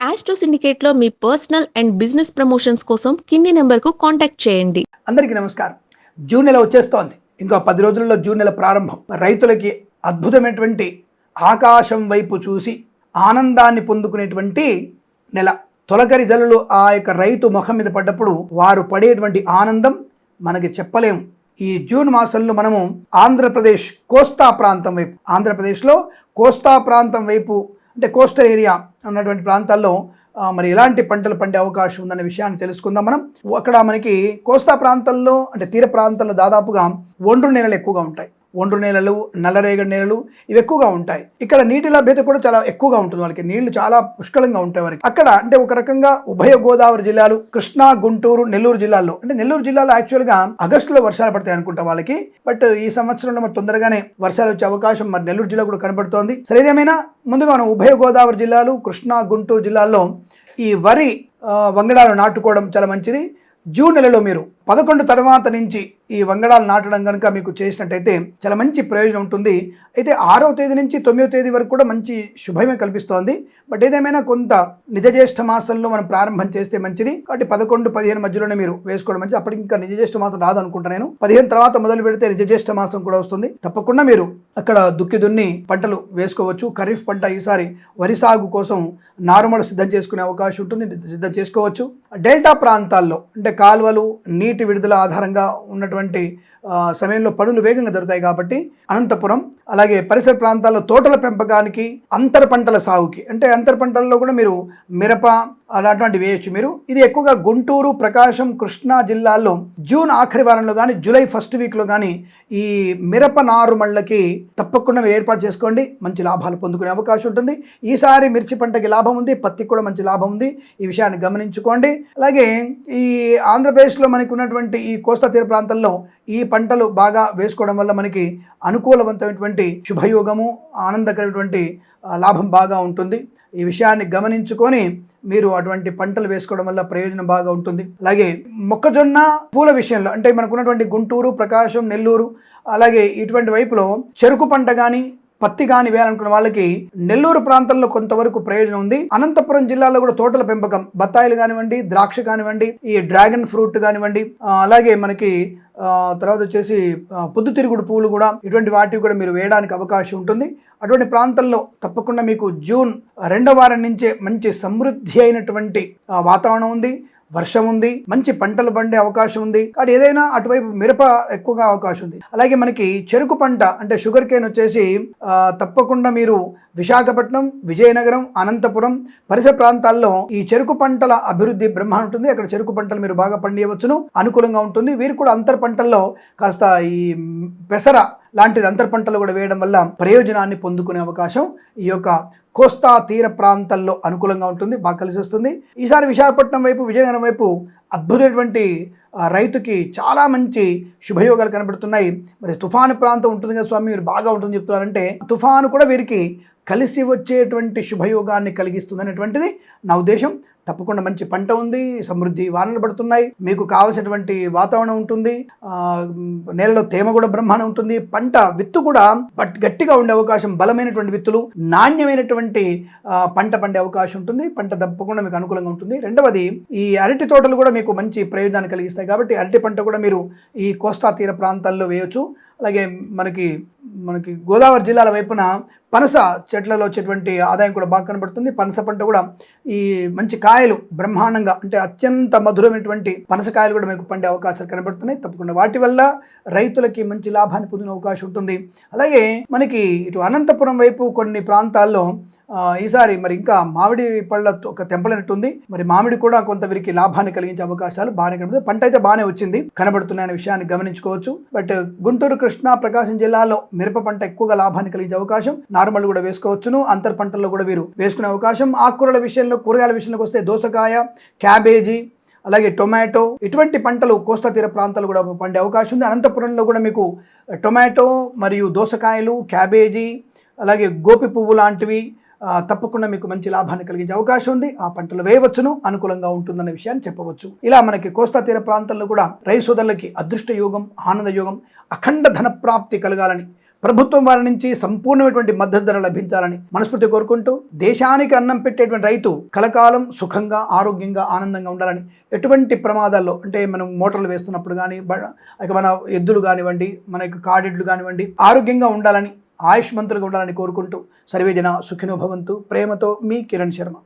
Astro సిండికేట్లో మీ personal and business promotions కోసం కింది నెంబర్కు కాంటాక్ట్ చేయండి. అందరికీ నమస్కారం. జూన్ నెల వచ్చేస్తోంది. ఇంకా 10 రోజుల్లో జూన్ నెల ప్రారంభం. రైతులకి అద్భుతమైనటువంటి ఆకాశం వైపు చూసి ఆనందాన్ని పొందుకునేటువంటి నెల. తొలకరి జల్లులు ఆ యొక్క రైతు ముఖం మీద పడ్డప్పుడు వారు పడేటువంటి ఆనందం మనకి చెప్పలేము. ఈ జూన్ మాసంలో మనము ఆంధ్రప్రదేశ్ కోస్తా ప్రాంతం వైపు, ఆంధ్రప్రదేశ్లో కోస్తా ప్రాంతం వైపు అంటే కోస్టల్ ఏరియా ఉన్నటువంటి ప్రాంతాల్లో మరి ఎలాంటి పంటలు పండే అవకాశం ఉందనే విషయాన్ని తెలుసుకుందాం మనం. అక్కడ మనకి కోస్తా ప్రాంతాల్లో అంటే తీర ప్రాంతాల్లో దాదాపుగా ఒండ్రు నేలలు ఎక్కువగా ఉంటాయి. ఒండ్రు నేలలు, నల్లరేగడి నేలలు ఇవి ఎక్కువగా ఉంటాయి. ఇక్కడ నీటి లభ్యత కూడా చాలా ఎక్కువగా ఉంటుంది. వాళ్ళకి నీళ్లు చాలా పుష్కలంగా ఉంటాయి వారికి. అక్కడ అంటే ఒక రకంగా ఉభయ గోదావరి జిల్లాలు, కృష్ణా, గుంటూరు, నెల్లూరు జిల్లాల్లో, అంటే నెల్లూరు జిల్లాలో యాక్చువల్గా ఆగస్టులో వర్షాలు పడతాయి అనుకుంటా వాళ్ళకి. బట్ ఈ సంవత్సరంలో మరి తొందరగానే వర్షాలు వచ్చే అవకాశం మరి నెల్లూరు జిల్లా కూడా కనబడుతోంది. సరే, ఏదేమైనా ముందుగా మనం ఉభయ గోదావరి జిల్లాలు, కృష్ణా, గుంటూరు జిల్లాల్లో ఈ వరి వంగడాలు నాటుకోవడం చాలా మంచిది. జూన్ నెలలో మీరు 11 తర్వాత నుంచి ఈ వంగడాలు నాటడం కనుక మీకు చేసినట్టయితే చాలా మంచి ప్రయోజనం ఉంటుంది. అయితే 6వ తేదీ నుంచి 9వ తేదీ వరకు కూడా మంచి శుభమే కల్పిస్తోంది. బట్ ఏదేమైనా కొంత నిజజ్యేష్ఠ మాసంలో మనం ప్రారంభం చేస్తే మంచిది. కాబట్టి 11, 15 మధ్యలోనే మీరు వేసుకోవడం మంచిది. అప్పటికి ఇంకా నిజజ్యేష్ఠ మాసం రాదు అనుకుంటా నేను. 15 తర్వాత మొదలు పెడితే నిజజ్యేష్ఠ మాసం కూడా వస్తుంది. తప్పకుండా మీరు అక్కడ దుక్కి దున్ని పంటలు వేసుకోవచ్చు. ఖరీఫ్ పంట ఈసారి వరి సాగు కోసం నారుమడి సిద్ధం చేసుకునే అవకాశం ఉంటుంది, సిద్ధం చేసుకోవచ్చు. డెల్టా ప్రాంతాల్లో అంటే కాలువలు, నీటి విడుదల ఆధారంగా ఉన్నటువంటి సమయంలో పనులు వేగంగా జరుగుతాయి కాబట్టి అనంతపురం అలాగే పరిసర ప్రాంతాల్లో తోటల పెంపకానికి, అంతర పంటల సాగుకి, అంటే అంతర పంటల్లో కూడా మీరు మిరప అలాంటివి వేయచ్చు మీరు. ఇది ఎక్కువగా గుంటూరు, ప్రకాశం, కృష్ణా జిల్లాల్లో జూన్ ఆఖరి వారంలో కానీ జూలై ఫస్ట్ వీక్లో కానీ ఈ మిరప నారుమళ్ళకి తప్పకుండా మీరు ఏర్పాటు చేసుకోండి. మంచి లాభాలు పొందుకునే అవకాశం ఉంటుంది. ఈసారి మిర్చి పంటకి లాభం ఉంది, పత్తికి కూడా మంచి లాభం ఉంది. ఈ విషయాన్ని గమనించుకోండి. అలాగే ఈ ఆంధ్రప్రదేశ్లో మనకు ఉన్నటువంటి ఈ కోస్తా తీర ప్రాంతాల్లో ఈ పంటలు బాగా వేసుకోవడం వల్ల మనకి అనుకూలవంతమైనటువంటి శుభయోగము, ఆనందకరమైనటువంటి లాభం బాగా ఉంటుంది. ఈ విషయాన్ని గమనించుకొని మీరు అటువంటి పంటలు వేసుకోవడం వల్ల ప్రయోజనం బాగా ఉంటుంది. అలాగే మొక్కజొన్న పూల విషయంలో అంటే మనకున్నటువంటి గుంటూరు, ప్రకాశం, నెల్లూరు అలాగే ఇటువంటి వైపులో చెరుకు పంట కానీ పత్తి కానీ వేయాలనుకున్న వాళ్ళకి నెల్లూరు ప్రాంతంలో కొంతవరకు ప్రయోజనం ఉంది. అనంతపురం జిల్లాలో కూడా తోటల పెంపకం, బత్తాయిలు కానివ్వండి, ద్రాక్ష కానివ్వండి, ఈ డ్రాగన్ ఫ్రూట్ కానివ్వండి, అలాగే మనకి తర్వాత వచ్చేసి పొద్దుతిరుగుడు పువ్వులు కూడా, ఇటువంటి వాటివి కూడా మీరు వేయడానికి అవకాశం ఉంటుంది. అటువంటి ప్రాంతాల్లో తప్పకుండా మీకు జూన్ 2వ వారం నుంచే మంచి సమృద్ధి అయినటువంటి వాతావరణం ఉంది, వర్షం ఉంది, మంచి పంటలు పండే అవకాశం ఉంది. కాబట్టి ఏదైనా అటువైపు మిరప ఎక్కువగా అవకాశం ఉంది. అలాగే మనకి చెరుకు పంట అంటే షుగర్ కేన్ వచ్చేసి తప్పకుండా మీరు విశాఖపట్నం, విజయనగరం, అనంతపురం పరిసర ప్రాంతాల్లో ఈ చెరుకు పంటల అభివృద్ధి బ్రహ్మాండం ఉంటుంది. అక్కడ చెరుకు పంటలు మీరు బాగా పండియవచ్చును, అనుకూలంగా ఉంటుంది. వీరు కూడా అంతర పంటల్లో కాస్త ఈ పెసర లాంటిది అంతర పంటలు కూడా వేయడం వల్ల ప్రయోజనాన్ని పొందుకునే అవకాశం ఈ యొక్క కోస్తా తీర ప్రాంతాల్లో అనుకూలంగా ఉంటుంది, బాగా కలిసి వస్తుంది. ఈసారి విశాఖపట్నం వైపు, విజయనగరం వైపు అద్భుతమైనటువంటి రైతుకి చాలా మంచి శుభయోగాలు కనబడుతున్నాయి. మరి తుఫాను ప్రాంతం ఉంటుంది కదా స్వామి, మీరు బాగా ఉంటుంది చెప్తున్నారంటే తుఫాను కూడా వీరికి కలిసి వచ్చేటువంటి శుభయోగాన్ని కలిగిస్తుంది అనేటువంటిది నా ఉద్దేశం. తప్పకుండా మంచి పంట ఉంది, సమృద్ధి వానలు పడుతున్నాయి, మీకు కావాల్సినటువంటి వాతావరణం ఉంటుంది, నేలలో తేమ కూడా బ్రహ్మాండం ఉంటుంది. పంట విత్తు కూడా గట్టిగా ఉండే అవకాశం, బలమైనటువంటి విత్తులు, నాణ్యమైనటువంటి పంట పండే అవకాశం ఉంటుంది. పంట తప్పకుండా మీకు అనుకూలంగా ఉంటుంది. రెండవది, ఈ అరటి తోటలు కూడా మీకు మంచి ప్రయోజనాన్ని కలిగిస్తాయి. కాబట్టి అరటి పంట కూడా మీరు ఈ కోస్తా తీర ప్రాంతాల్లో వేయవచ్చు. అలాగే మనకి గోదావరి జిల్లాల వైపున పనస చెట్లలో వచ్చేటువంటి ఆదాయం కూడా బాగా కనబడుతుంది. పనస పంట కూడా ఈ మంచి కాయలు బ్రహ్మాండంగా అంటే అత్యంత మధురమైనటువంటి పనసకాయలు కూడా మీకు పండే అవకాశాలు కనబడుతున్నాయి. తప్పకుండా వాటి వల్ల రైతులకి మంచి లాభాన్ని పొందిన అవకాశం ఉంటుంది. అలాగే మనకి ఇటు అనంతపురం వైపు కొన్ని ప్రాంతాల్లో ఈసారి మరి ఇంకా మామిడి పళ్ళ ఒక తెంపలేనట్టుంది. మరి మామిడి కూడా కొంత వీరికి లాభాన్ని కలిగించే అవకాశాలు బాగానే కనబడుతుంది. పంట అయితే బాగానే వచ్చింది, కనబడుతున్నాయనే విషయాన్ని గమనించుకోవచ్చు. బట్ గుంటూరు, కృష్ణా, ప్రకాశం జిల్లాలో మిరప పంట ఎక్కువగా లాభాన్ని కలిగించే అవకాశం, నార్మల్ కూడా వేసుకోవచ్చును, అంతర్ పంటల్లో కూడా వీరు వేసుకునే అవకాశం. ఆకుకూరల విషయంలో, కూరగాయల విషయంలోకి వస్తే దోసకాయ, క్యాబేజీ అలాగే టొమాటో ఇటువంటి పంటలు కోస్తా తీర ప్రాంతాలు కూడా పండే అవకాశం ఉంది. అనంతపురంలో కూడా మీకు టొమాటో మరియు దోసకాయలు, క్యాబేజీ అలాగే గోపి పువ్వు లాంటివి తప్పకుండా మీకు మంచి లాభాన్ని కలిగించే అవకాశం ఉంది. ఆ పంటలు వేయవచ్చును, అనుకూలంగా ఉంటుందన్న విషయాన్ని చెప్పవచ్చు. ఇలా మనకి కోస్తా తీర ప్రాంతాల్లో కూడా రైతు సోదరులకి అదృష్ట యోగం, ఆనంద యోగం, అఖండ ధన ప్రాప్తి కలగాలని ప్రభుత్వం వారి నుంచి సంపూర్ణమైనటువంటి మద్దతు ధర లభించాలని మనస్ఫూర్తి కోరుకుంటూ, దేశానికి అన్నం పెట్టేటువంటి రైతు కలకాలం సుఖంగా, ఆరోగ్యంగా, ఆనందంగా ఉండాలని, ఎటువంటి ప్రమాదాల్లో అంటే మనం మోటార్లు వేస్తున్నప్పుడు కానీ, మన ఎద్దులు కానివ్వండి, మన యొక్క కాడెడ్లు కానివ్వండి, ఆరోగ్యంగా ఉండాలని, ఆయుష్మంతులుగా ఉండాలని కోరుకుంటూ, సర్వేజన సుఖినో భవంతు. ప్రేమతో మీ కిరణ్ శర్మ.